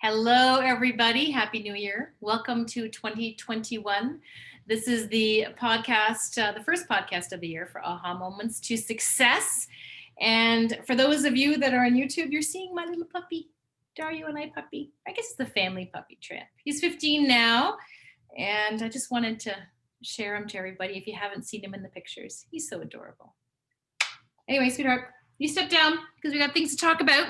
Hello, everybody. Happy New Year. Welcome to 2021. This is the podcast, the first podcast of the year for AhHa Moments to Success. And for those of you that are on YouTube, you're seeing my little puppy, Dario and I puppy. I guess it's the family puppy trip. He's 15 now, and I just wanted to share him to everybody if you haven't seen him in the pictures. He's so adorable. Anyway, sweetheart, you step down because we got things to talk about.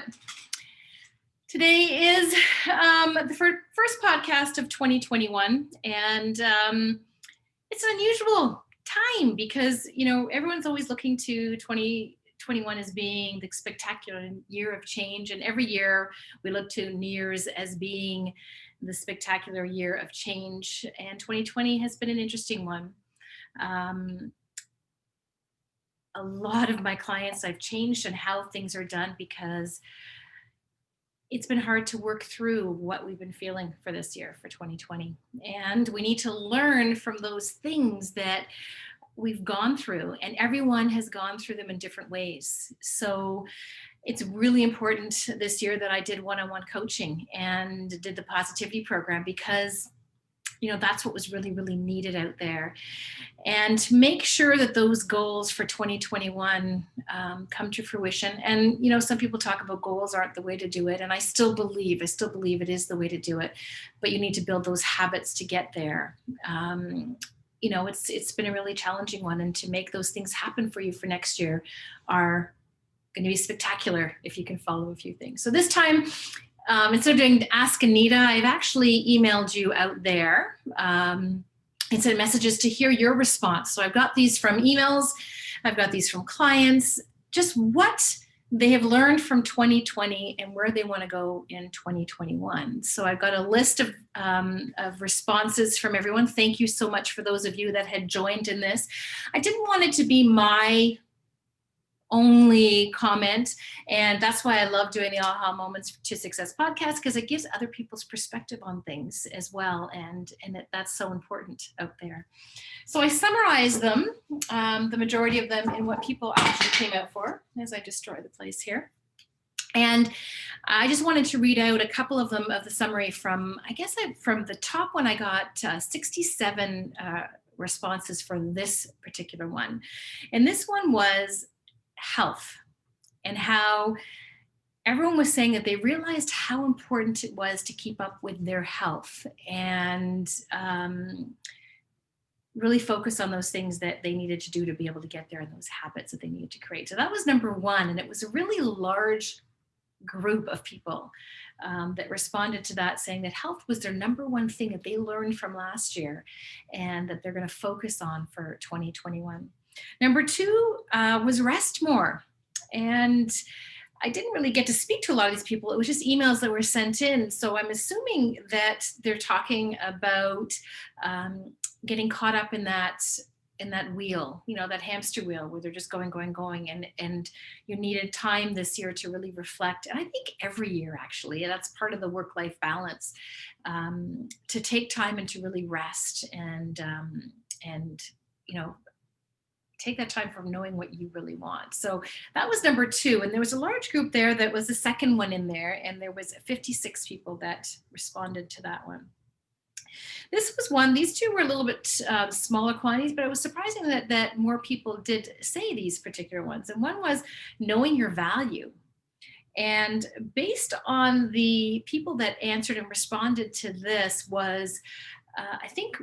Today is the first podcast of 2021, and it's an unusual time because, everyone's always looking to 2021 as being the spectacular year of change, and every year we look to New Year's as being the spectacular year of change, and 2020 has been an interesting one. A lot of my clients, I've changed on how things are done because it's been hard to work through what we've been feeling for this year, for 2020. And we need to learn from those things that we've gone through, and everyone has gone through them in different ways. So it's really important this year that I did one-on-one coaching and did the positivity program because that's what was really, really needed out there. And to make sure that those goals for 2021 come to fruition. And, some people talk about goals aren't the way to do it. And I still believe it is the way to do it. But you need to build those habits to get there. It's been a really challenging one. And to make those things happen for you for next year are going to be spectacular if you can follow a few things. So this time, instead of doing Ask Anita, I've actually emailed you out there and sent messages to hear your response. So I've got these from emails, I've got these from clients, just what they have learned from 2020 and where they want to go in 2021. So I've got a list of responses from everyone. Thank you so much for those of you that had joined in this. I didn't want it to be my only comment, and that's why I love doing the AhHa Moments to Success podcast, because it gives other people's perspective on things as well, and that's so important out there. So I summarized them, the majority of them, in what people actually came out for, as I destroy the place here. And I just wanted to read out a couple of them of the summary from the top one. I got 67 responses for this particular one, and this one was health, and how everyone was saying that they realized how important it was to keep up with their health and really focus on those things that they needed to do to be able to get there, and those habits that they needed to create. So that was number one, and it was a really large group of people that responded to that, saying that health was their number one thing that they learned from last year and that they're going to focus on for 2021. Number two was rest more. And I didn't really get to speak to a lot of these people. It was just emails that were sent in. So I'm assuming that they're talking about getting caught up in that wheel, that hamster wheel where they're just going, and you needed time this year to really reflect. And I think every year, actually, that's part of the work-life balance, to take time and to really rest and take that time from knowing what you really want. So that was number two. And there was a large group there that was the second one in there. And there was 56 people that responded to that one. This was one. These two were a little bit smaller quantities, but it was surprising that more people did say these particular ones. And one was knowing your value. And based on the people that answered and responded to this was, I think,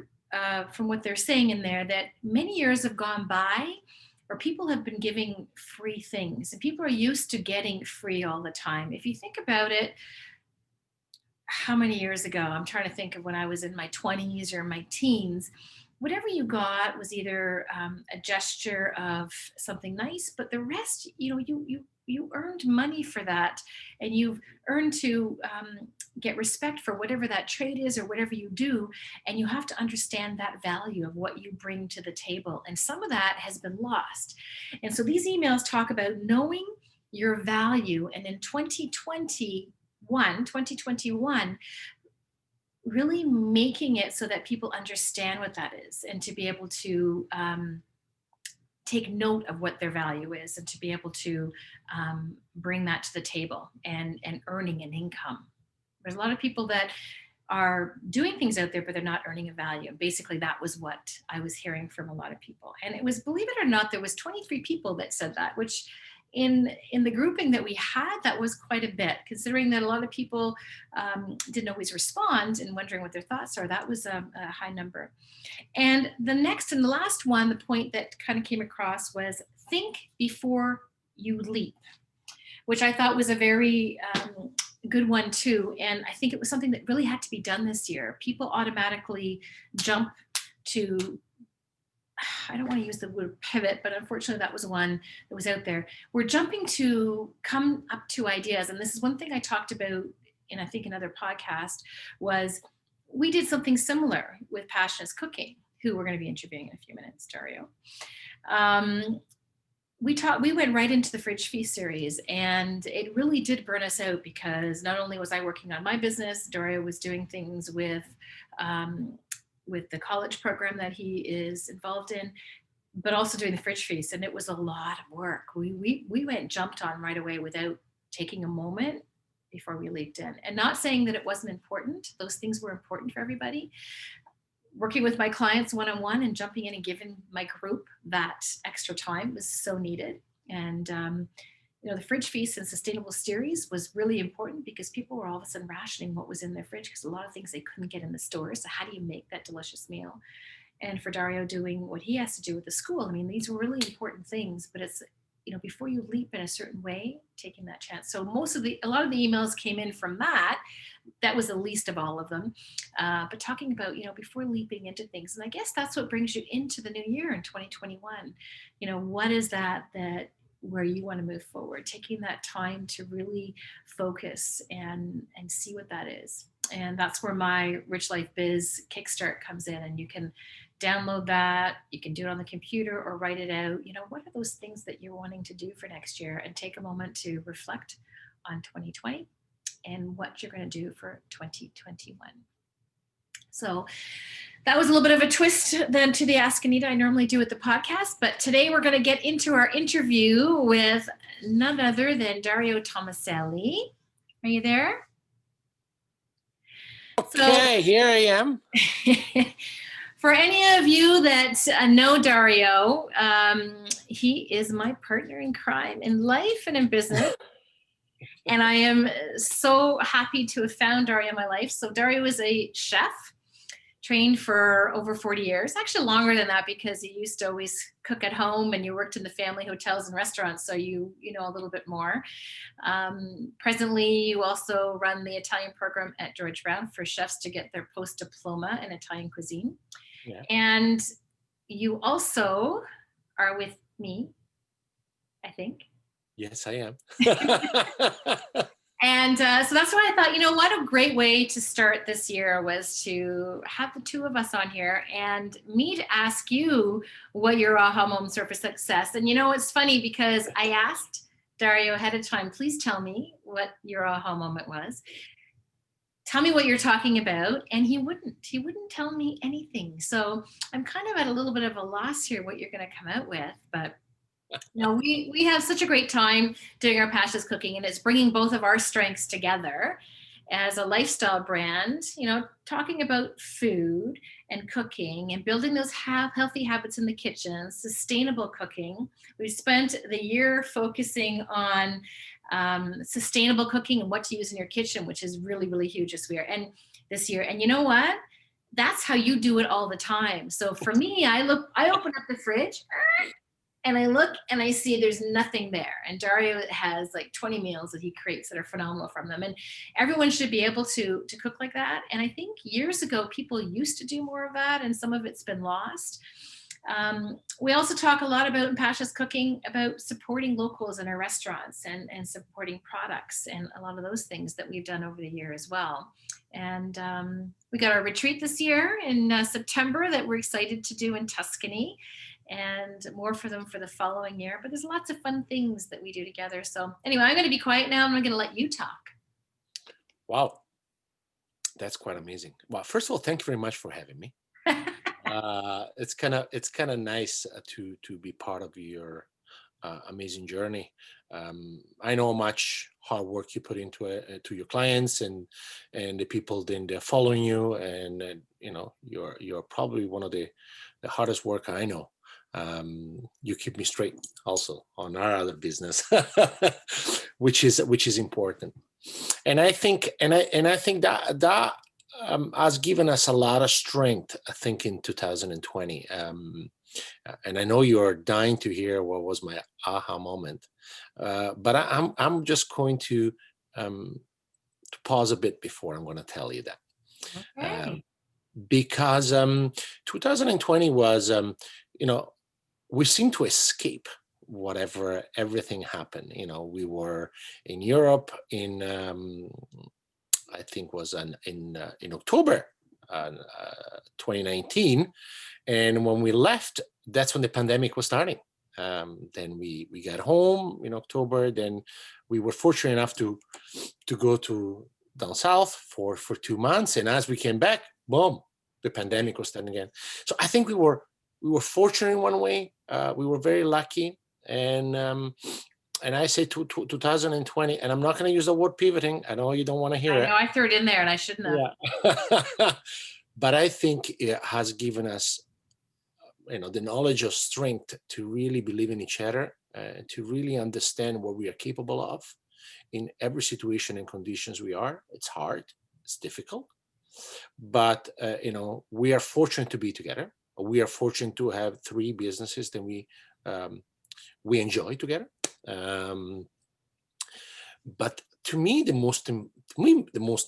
from what they're saying in there, that many years have gone by where people have been giving free things, and people are used to getting free all the time. If you think about it, how many years ago, I'm trying to think of when I was in my 20s or my teens, whatever you got was either a gesture of something nice, but the rest, you earned money for that, and you've earned to get respect for whatever that trade is or whatever you do, and you have to understand that value of what you bring to the table, and some of that has been lost. And so these emails talk about knowing your value, and in 2021, really making it so that people understand what that is, and to be able to take note of what their value is, and to be able to bring that to the table and earning an income. There's a lot of people that are doing things out there, but they're not earning a value. Basically, that was what I was hearing from a lot of people. And it was, believe it or not, there was 23 people that said that, which in the grouping that we had, that was quite a bit, considering that a lot of people didn't always respond and wondering what their thoughts are. That was a high number. And the next and the last one, the point that kind of came across was think before you leap, which I thought was a very good one too. And I think it was something that really had to be done this year. People automatically jump to, I don't want to use the word pivot, but unfortunately that was one that was out there. We're jumping to come up to ideas. And this is one thing I talked about in, I think, another podcast, was we did something similar with Passionate Cooking, who we're going to be interviewing in a few minutes, Dario. We went right into the Fridge Feast series, and it really did burn us out, because not only was I working on my business, Dario was doing things with the college program that he is involved in, but also doing the Fridge Feast, and it was a lot of work. We jumped on right away without taking a moment before we leaped in. And not saying that it wasn't important; those things were important for everybody. Working with my clients one-on-one and jumping in and giving my group that extra time was so needed. And the Fridge Feast and Sustainable Series was really important, because people were all of a sudden rationing what was in their fridge, because a lot of things they couldn't get in the store. So how do you make that delicious meal? And for Dario doing what he has to do with the school, I mean, these were really important things, but it's, before you leap in a certain way, taking that chance. So a lot of the emails came in from that. That was the least of all of them. But talking about, before leaping into things. And I guess that's what brings you into the new year in 2021. What is that where you want to move forward, taking that time to really focus and see what that is. And that's where my Rich Life Biz Kickstart comes in. And you can download that. You can do it on the computer or write it out. What are those things that you're wanting to do for next year, and take a moment to reflect on 2020 and what you're going to do for 2021. So that was a little bit of a twist then to the Ask Anita I normally do with the podcast. But today we're going to get into our interview with none other than Dario Tomaselli. Are you there? Okay, here I am. For any of you that know Dario, he is my partner in crime in life and in business. And I am so happy to have found Dario in my life. So Dario is a chef, trained for over 40 years, actually longer than that, because you used to always cook at home and you worked in the family hotels and restaurants. So you know a little bit more. Presently, you also run the Italian program at George Brown for chefs to get their post-diploma in Italian cuisine. Yeah. And you also are with me, I think. Yes, I am. And so that's why I thought, what a great way to start this year was to have the two of us on here and me to ask you what your aha moments are for success. And it's funny, because I asked Dario ahead of time, please tell me what your aha moment was. Tell me what you're talking about. And he wouldn't tell me anything. So I'm kind of at a little bit of a loss here what you're going to come out with, but we have such a great time doing our Passionate Cooking, and it's bringing both of our strengths together as a lifestyle brand, talking about food and cooking and building those healthy habits in the kitchen, sustainable cooking. We spent the year focusing on sustainable cooking and what to use in your kitchen, which is really, really huge this year. And you know what? That's how you do it all the time. So for me, I open up the fridge, and I look and I see there's nothing there. And Dario has like 20 meals that he creates that are phenomenal from them. And everyone should be able to cook like that. And I think years ago, people used to do more of that, and some of it's been lost. We also talk a lot about in Passionate Cooking about supporting locals in our restaurants and supporting products and a lot of those things that we've done over the year as well. And we got our retreat this year in September that we're excited to do in Tuscany, and more for them for the following year. But there's lots of fun things that we do together. So anyway, I'm going to be quiet now. I'm going to let you talk. Wow. That's quite amazing. Well, first of all, thank you very much for having me. It's kind of nice to be part of your amazing journey. I know how much hard work you put into it, to your clients and the people then they're following you, and you know, you're probably one of the hardest work I know. You keep me straight also on our other business, which is important. And I think that has given us a lot of strength, I think, in 2020. And I know you're dying to hear what was my aha moment, but I'm just going to pause a bit before I'm going to tell you that, Okay. because 2020 was, you know, we seemed to escape whatever everything happened. You know, we were in Europe in I think was in October 2019, and when we left, that's when the pandemic was starting. Then we got home in October. Then we were fortunate enough to go to down south for 2 months, and as we came back, boom, the pandemic was starting again. So I think we were fortunate in one way. We were very lucky, and I say 2020, and I'm not going to use the word pivoting. I know you don't want to hear I it. know I threw it in there and I shouldn't have. Yeah. But I think it has given us, you know, the knowledge of strength to really believe in each other, to really understand what we are capable of in every situation and conditions we are. It's hard, it's difficult, but you know, we are fortunate to be together. We are fortunate to have 3 businesses that we enjoy together. But to me, the most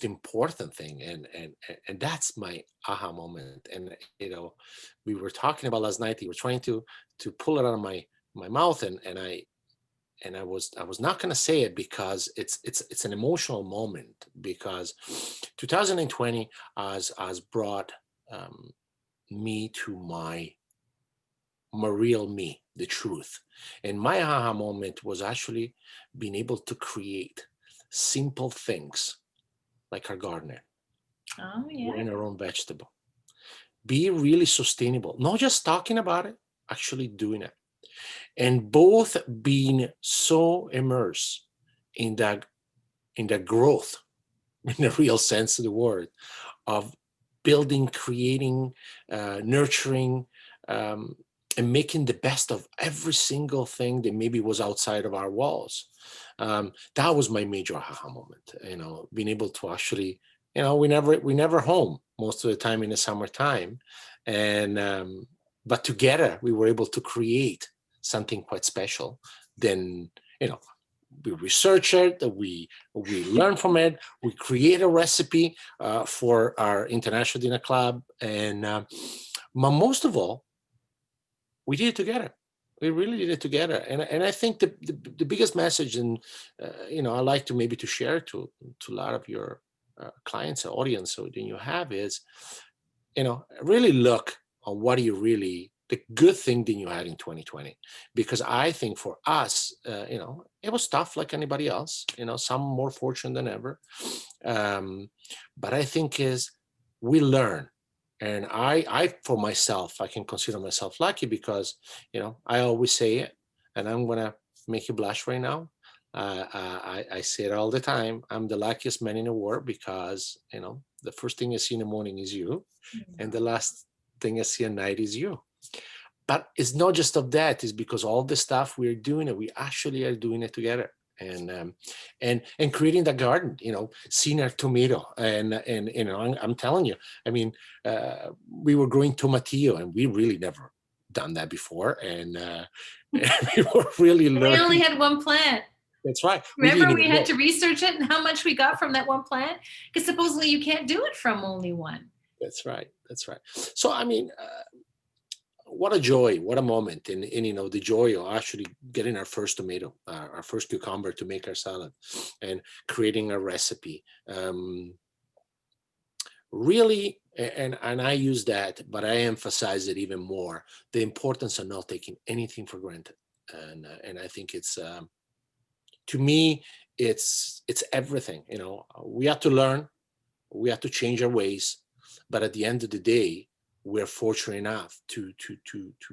important thing, and that's my aha moment. And you know, we were talking about last night. You were trying to pull it out of my mouth, and I was not going to say it because it's an emotional moment, because 2020 has brought me to my real me, the truth. And my aha moment was actually being able to create simple things like our gardener, Oh, yeah. growing our own vegetable, be really sustainable, not just talking about it, actually doing it. And both being so immersed in that growth, in the real sense of the word, of building, creating, nurturing, and making the best of every single thing that maybe was outside of our walls. That was my major aha moment. You know, being able to actually, you know, we never home most of the time in the summertime, and but together we were able to create something quite special. Then, you know, we research it, we learn from it, we create a recipe for our international dinner club, and but most of all, we did it together. We really did it together, and I think the biggest message, and you know, I like to maybe to share to a lot of your clients or audience, so then you have is, you know, really look on what do you really, the good thing that you had in 2020, because I think for us, you know, it was tough like anybody else, you know, some more fortunate than ever, but I think is we learn. And I for myself, I can consider myself lucky because, you know, I always say it, and I'm gonna make you blush right now. I say it all the time. I'm the luckiest man in the world because, you know, the first thing I see in the morning is you, and the last thing I see at night is you. But it's not just of that. It's because all the stuff we're doing it, we actually are doing it together. And creating the garden, you know, seeing our tomato, and you know, I'm telling you, I mean, we were growing tomatillo, and we really never done that before, and we were really We learning. only had one plant. That's right. Remember, we had to research it and how much we got from that one plant, because supposedly you can't do it from only one. That's right. That's right. So I mean, what a joy, what a moment, and you know, the joy of actually getting our first tomato, our first cucumber to make our salad, and creating a recipe. Really, and I use that, but I emphasize it even more, the importance of not taking anything for granted. And I think it's, to me, it's everything. You know, we have to learn, we have to change our ways, but at the end of the day, we're fortunate enough to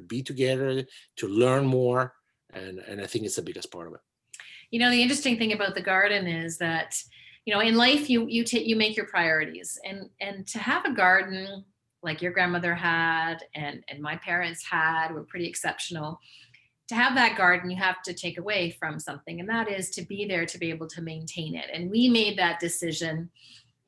be together, to learn more, And I think it's the biggest part of it. You know, the interesting thing about the garden is that, you know, in life you make your priorities, and to have a garden like your grandmother had and my parents had were pretty exceptional. To have that garden, you have to take away from something, and that is to be there to be able to maintain it. And we made that decision,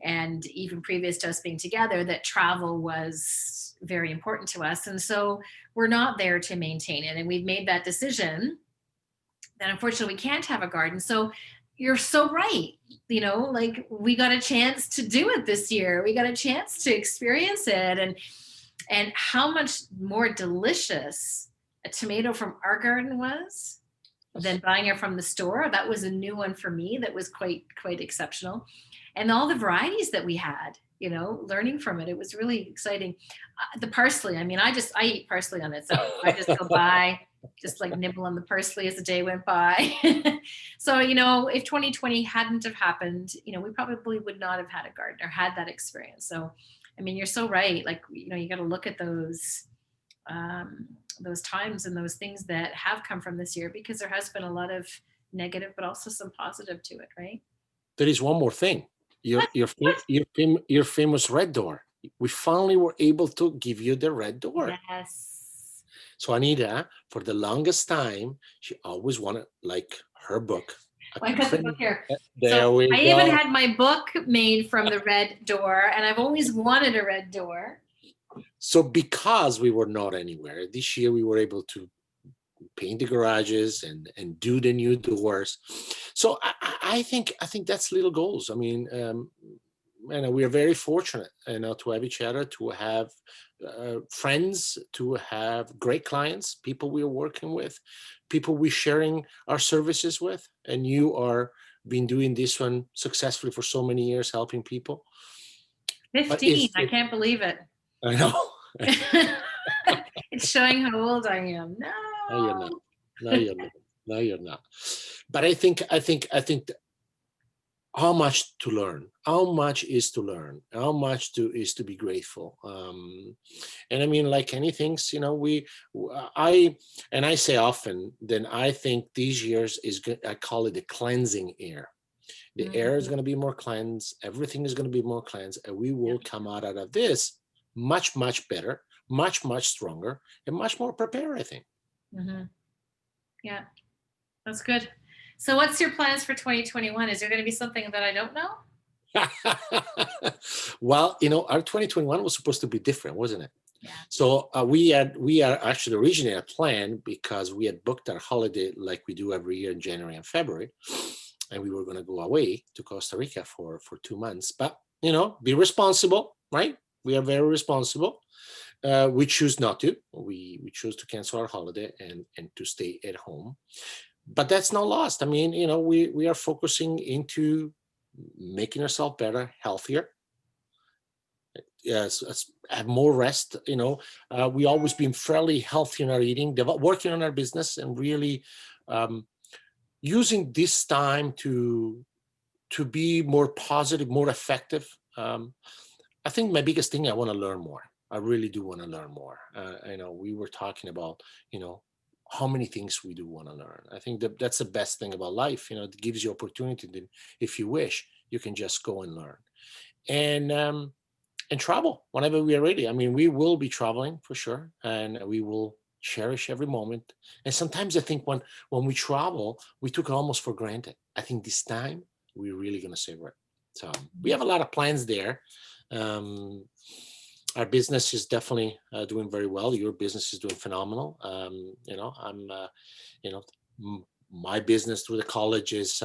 and even previous to us being together, that travel was very important to us. And so we're not there to maintain it. And we've made that decision that unfortunately we can't have a garden. So you're so right. You know, like we got a chance to do it this year. We got a chance to experience it. And how much more delicious a tomato from our garden was than buying it from the store. That was a new one for me. That was quite exceptional. And all the varieties that we had, you know, learning from it, it was really exciting. The parsley, I mean, I eat parsley on its own. I just go by, just like nibble on the parsley as the day went by. So, you know, if 2020 hadn't have happened, you know, we probably would not have had a garden or had that experience. So, I mean, you're so right. Like, you know, you got to look at those times and those things that have come from this year, because there has been a lot of negative, but also some positive to it, right? There is one more thing. Your famous red door. We finally were able to give you the red door. Yes. So Anita, for the longest time, she always wanted like her book. I got the book here. There so we I go. even had my book made from the red door, and I've always wanted a red door. So because we were not anywhere, this year we were able to paint the garages and do the new doors. So I think that's little goals. I mean, and we are very fortunate, you know, to have each other, to have friends, to have great clients, people we are working with, people we're sharing our services with. And you are been doing this one successfully for so many years, helping people. 15, I can't believe it. I know. It's showing how old I am. No. No, you're not. No, you're not. No, you're not. But I think how much to learn, how much is to learn, how much is to be grateful. And I mean, like anything, you know, I say often, then I think these years I call it the cleansing air. The air is going to be more cleansed. Everything is going to be more cleansed, and we will come out of this much better, much stronger, and much more prepared, I think. Mm-hmm. Yeah, that's good. So what's your plans for 2021? Is there going to be something that I don't know? Well, you know, our 2021 was supposed to be different, wasn't it? Yeah. So we are actually originally a plan, because we had booked our holiday like we do every year in January and February, and we were going to go away to Costa Rica for 2 months. But, you know, be responsible, right? We are very responsible. We choose not to. We choose to cancel our holiday and to stay at home. But that's not lost. I mean, you know, we are focusing into making ourselves better, healthier. Yes, have more rest. You know, we always been fairly healthy in our eating, working on our business, and really using this time to be more positive, more effective. I think my biggest thing, I want to learn more. I really do want to learn more. You know, we were talking about, you know, how many things we do want to learn. I think that's the best thing about life. You know, it gives you opportunity. That if you wish, you can just go and learn, and travel whenever we are ready. I mean, we will be traveling for sure, and we will cherish every moment. And sometimes I think when we travel, we took it almost for granted. I think this time we're really going to savor it. So we have a lot of plans there. Our business is definitely doing very well. Your business is doing phenomenal. You know, you know, my business through the college is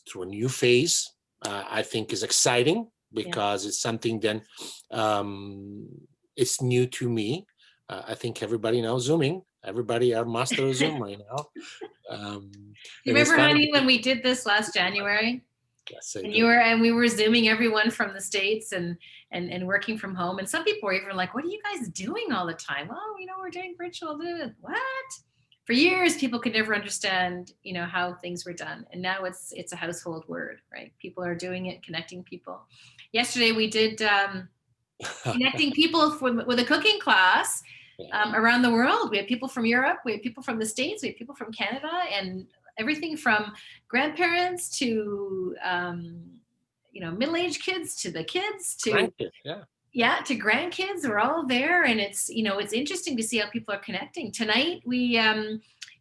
through a new phase. I think is exciting, because it's something then it's new to me. I think everybody knows Zooming. Everybody are master of Zoom right now. You remember, honey, when we did this last January? Yes, and we were Zooming everyone from the States and working from home. And some people were even like, what are you guys doing all the time? Well, you know, we're doing virtual. What? For years, people could never understand, you know, how things were done. And now it's a household word, right? People are doing it, connecting people. Yesterday, we did connecting people with a cooking class. around the world. We have people from Europe, we have people from the States, we have people from Canada, and everything from grandparents to middle-aged kids to the kids to Grandkids, to grandkids. We're all there, and it's it's interesting to see how people are connecting. Tonight we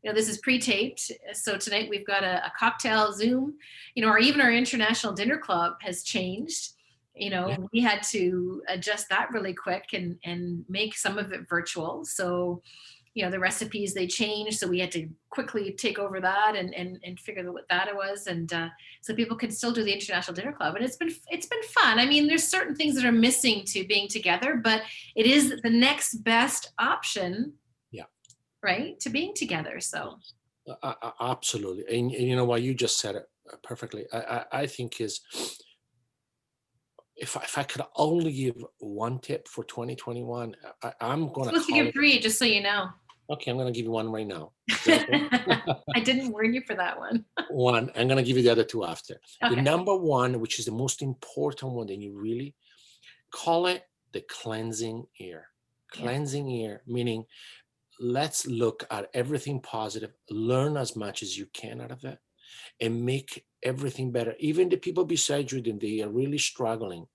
this is pre-taped, so tonight we've got a cocktail Zoom, or even our international dinner club has changed. We had to adjust that really quick and make some of it virtual. So, the recipes, they changed. So we had to quickly take over that and figure out what that it was. And so people can still do the International Dinner Club. And it's been fun. I mean, there's certain things that are missing to being together, but it is the next best option, right, to being together. So absolutely. And you know what, you just said it perfectly. I think is, if I could only give one tip for 2021, I'm going to give 3, just so you know. Okay, I'm going to give you one right now. Okay? I didn't warn you for that one. One, I'm going to give you the other 2 after. Okay. The number 1, which is the most important one, then you really call it the cleansing ear. Cleansing ear, meaning let's look at everything positive, learn as much as you can out of it, and make everything better. Even the people beside you, then they are really struggling.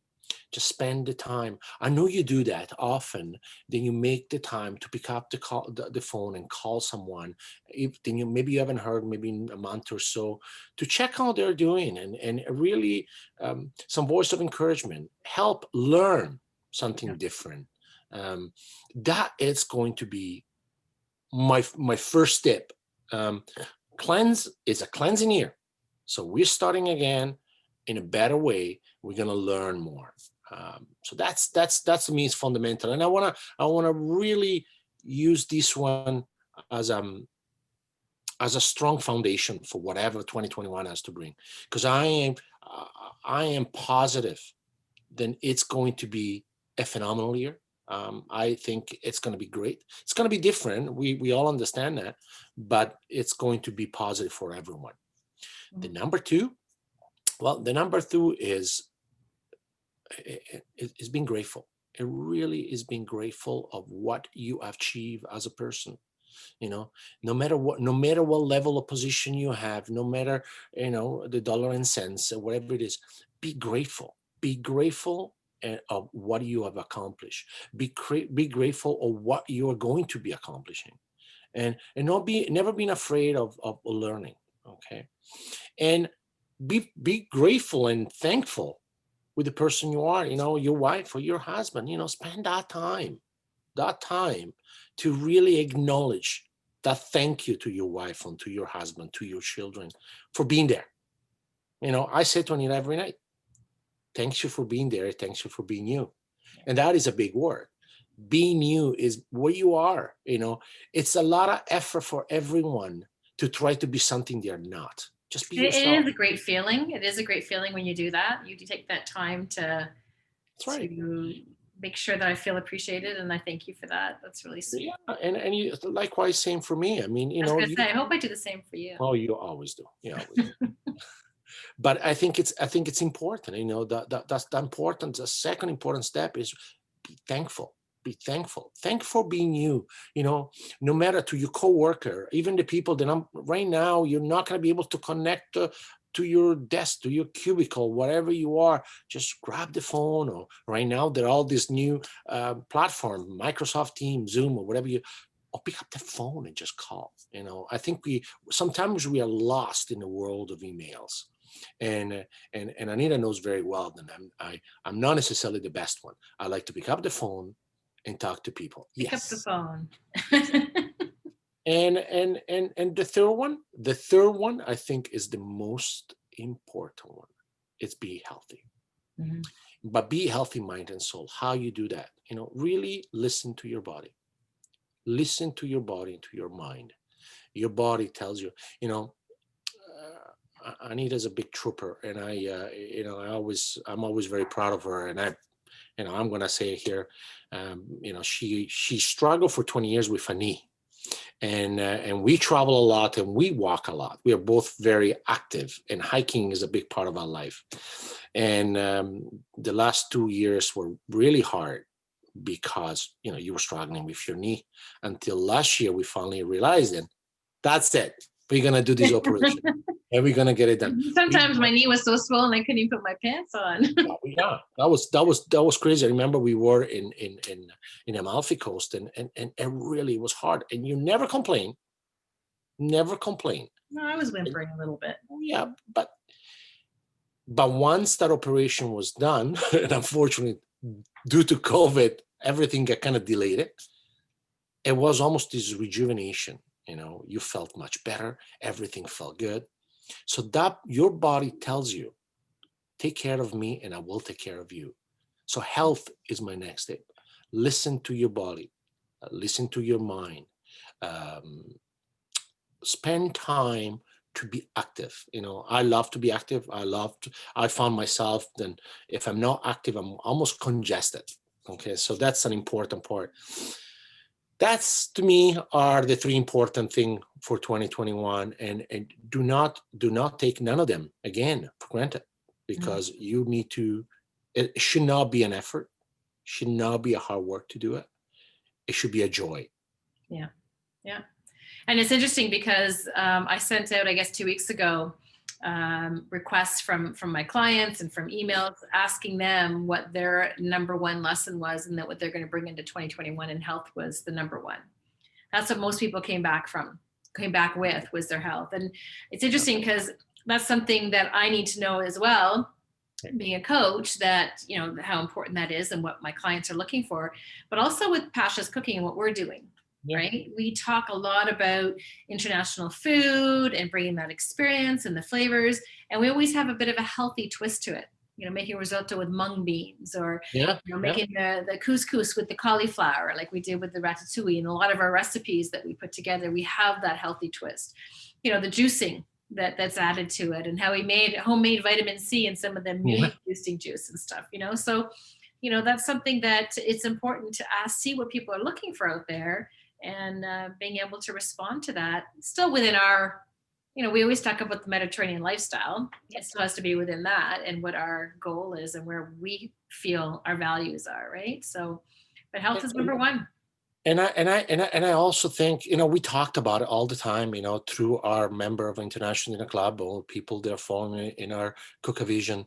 Just spend the time. I know you do that often. Then you make the time to pick up the phone and call someone. Maybe you haven't heard, maybe in a month or so, to check how they're doing, and really some voice of encouragement, help learn something different. That is going to be my first step. Cleanse is a cleansing ear. So we're starting again in a better way. We're going to learn more. So that's to me is fundamental. And I want to really use this one as a strong foundation for whatever 2021 has to bring, because I am positive then it's going to be a phenomenal year. I think it's going to be great. It's going to be different. We all understand that, but it's going to be positive for everyone. The number 2 is being grateful. It really is being grateful of what you achieve as a person. No matter what level of position you have, no matter, the dollar and cents or whatever it is, be grateful. Be grateful of what you have accomplished. Be grateful of what you are going to be accomplishing, and never being afraid of learning. Okay, and be grateful and thankful with the person you are. Your wife or your husband. Spend that time to really acknowledge that. Thank you to your wife and to your husband, to your children, for being there. I say to Anita every night, thanks you for being there. Thanks you for being you. And that is a big word. Being you is what you are. It's a lot of effort for everyone to try to be something they're not. Just be yourself. It is a great feeling. It is a great feeling when you do that. You take that time to make sure that I feel appreciated, and I thank you for that. That's really sweet. Yeah, and you likewise, same for me. I mean, I was gonna say, I hope I do the same for you. Oh, you always do. You always do. But I think it's important. That's the important. The second important step is be thankful. Be thankful. Thank for being you. No matter to your coworker, even the people that right now, you're not going to be able to connect to your desk, to your cubicle, whatever you are. Just grab the phone. Or right now, there are all these new platforms, Microsoft Teams, Zoom, or whatever or pick up the phone and just call. I think sometimes we are lost in the world of emails. And Anita knows very well that I'm not necessarily the best one. I like to pick up the phone and talk to people. Pick up the phone. and the third one I think is the most important one. It's be healthy. Mm-hmm. But be healthy mind and soul. How you do that? Really listen to your body. Listen to your body and to your mind. Your body tells you, Anita's a big trooper, and I'm always very proud of her. And I'm going to say here, she struggled for 20 years with a knee, and we travel a lot and we walk a lot. We are both very active, and hiking is a big part of our life. And the last 2 years were really hard because, you know, you were struggling with your knee until last year. We finally realized it. That's it. We're going to do this operation and we're going to get it done. Sometimes my knee was so swollen I couldn't even put my pants on. Yeah, that was crazy. I remember we were in Amalfi Coast, and it really was hard. And you never complain. Never complain. No, I was whimpering a little bit. Yeah, but once that operation was done, and unfortunately, due to COVID, everything got kind of delayed. It was almost this rejuvenation. You know, you felt much better. Everything felt good. So that your body tells you, take care of me, and I will take care of you. So health is my next step. Listen to your body. Listen to your mind. Spend time to be active. You know, I love to be active. I found myself, then if I'm not active, I'm almost congested. Okay, so that's an important part. That's, to me, are the three important things for 2021, and do not take none of them again for granted, because you need to. It should not be an effort. Should not be a hard work to do it. It should be a joy. Yeah. And it's interesting because I sent out, I guess 2 weeks ago, requests from my clients and from emails asking them what their number one lesson was, and that what they're going to bring into 2021, and health was the number one. That's what most people came back with, was their health. And it's interesting because that's something that I need to know as well, being a coach, that, you know, how important that is and what my clients are looking for. But also with Pasha's Cooking and what we're doing. Yeah. Right? We talk a lot about international food and bringing that experience and the flavors. And we always have a bit of a healthy twist to it. You know, making risotto with mung beans, or making the couscous with the cauliflower, like we did with the ratatouille. And a lot of our recipes that we put together, we have that healthy twist. You know, the juicing that's added to it, and how we made homemade vitamin C and some of the immune boosting juice and stuff, you know. So, you know, that's something that it's important to see what people are looking for out there, and being able to respond to that still within our, you know, we always talk about the Mediterranean lifestyle. It still has to be within that and what our goal is and where we feel our values are, right? So, but health is number one. And I also think, you know, we talked about it all the time, you know, through our member of International Dinner Club, or people they're following in our Cook a Vision,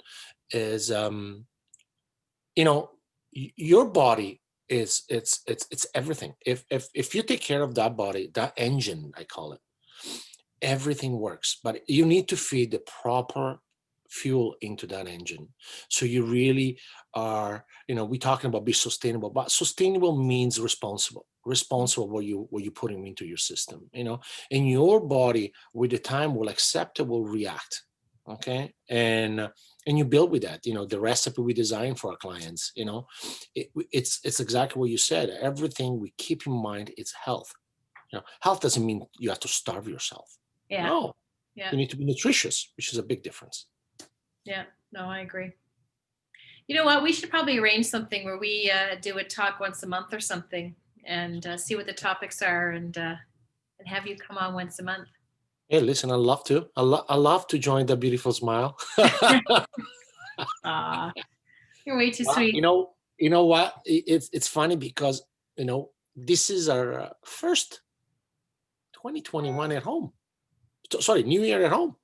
is, you know, your body is it's everything. If you take care of that body, that engine, I call it, everything works. But you need to feed the proper fuel into that engine. So you really are, you know, we're talking about be sustainable, but sustainable means responsible what you're putting into your system, you know, and your body with the time will accept it, will react. Okay. And you build with that, you know, the recipe we design for our clients, you know, it's exactly what you said. Everything we keep in mind, it's health. You know, health doesn't mean you have to starve yourself. Yeah. No. Yeah. You need to be nutritious, which is a big difference. Yeah, no, I agree. You know what? We should probably arrange something where we do a talk once a month or something, and see what the topics are, and have you come on once a month. Hey, listen, I love to. I love to join the beautiful smile. You're way too sweet. You know what? It's funny because, you know, this is our first 2021 at home. Sorry, New Year at home.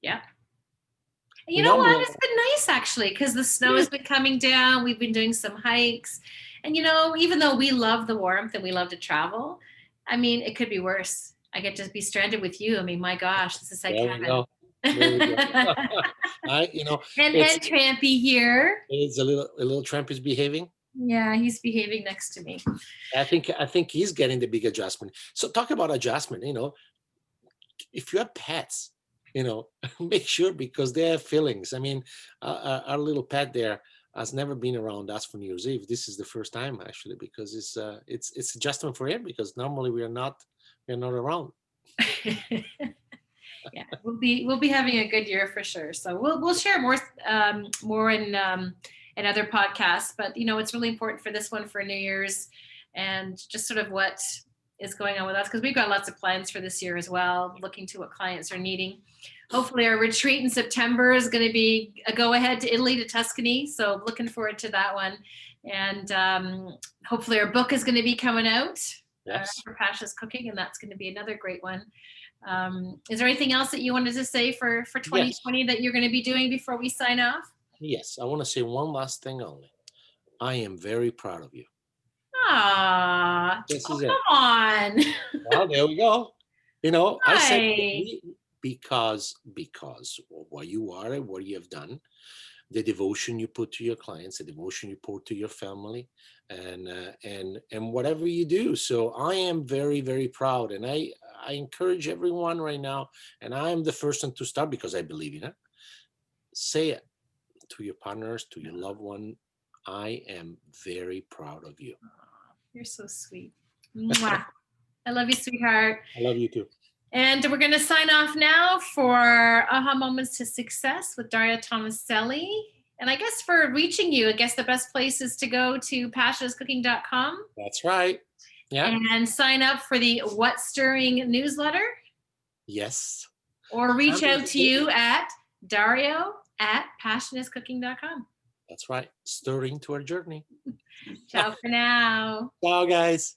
Yeah. You know what? It's been nice, actually, because the snow has been coming down. We've been doing some hikes. And, you know, even though we love the warmth and we love to travel, I mean, it could be worse. I get to be stranded with you. I mean, my gosh, this is like heaven. You know, and Trampy here. It's a little Tramp is behaving. Yeah, he's behaving next to me. I think he's getting the big adjustment. So talk about adjustment, you know, if you have pets, you know, make sure, because they have feelings. I mean, our little pet there has never been around us for New Year's Eve. This is the first time, actually, because it's adjustment for him, because normally we're not around. Yeah, we'll be having a good year for sure. So we'll share more in other podcasts. But, you know, it's really important for this one for New Year's, and just sort of what is going on with us, because we've got lots of plans for this year as well, looking to what clients are needing. Hopefully our retreat in September is going to be a go ahead to Italy, to Tuscany. So looking forward to that one. And hopefully our book is going to be coming out Yes. for Pasha's Cooking, and that's going to be another great one. Is there anything else that you wanted to say for 2020 that you're going to be doing before we sign off? Yes, I want to say one last thing only. I am very proud of you. Ah, This oh, is it. come on. Well, there we go. You know, I said Hi. because of what you are and what you have done, the devotion you put to your clients, the devotion you put to your family, and whatever you do. So I am very, very proud, and I encourage everyone right now, and I am the first one to start because I believe in it. Say it to your partners, to your loved one. I am very proud of you. You're so sweet. Mwah. I love you, sweetheart. I love you too. And we're going to sign off now for AhHa Moments to Success with Dario Tomaselli. And I guess for reaching you, I guess the best place is to go to pashascooking.com. That's right. Yeah. And sign up for the What Stirring newsletter. Yes. Or reach out to you at Dario@passionatecooking.com. That's right. Stirring to our journey. Ciao for now. Ciao, guys.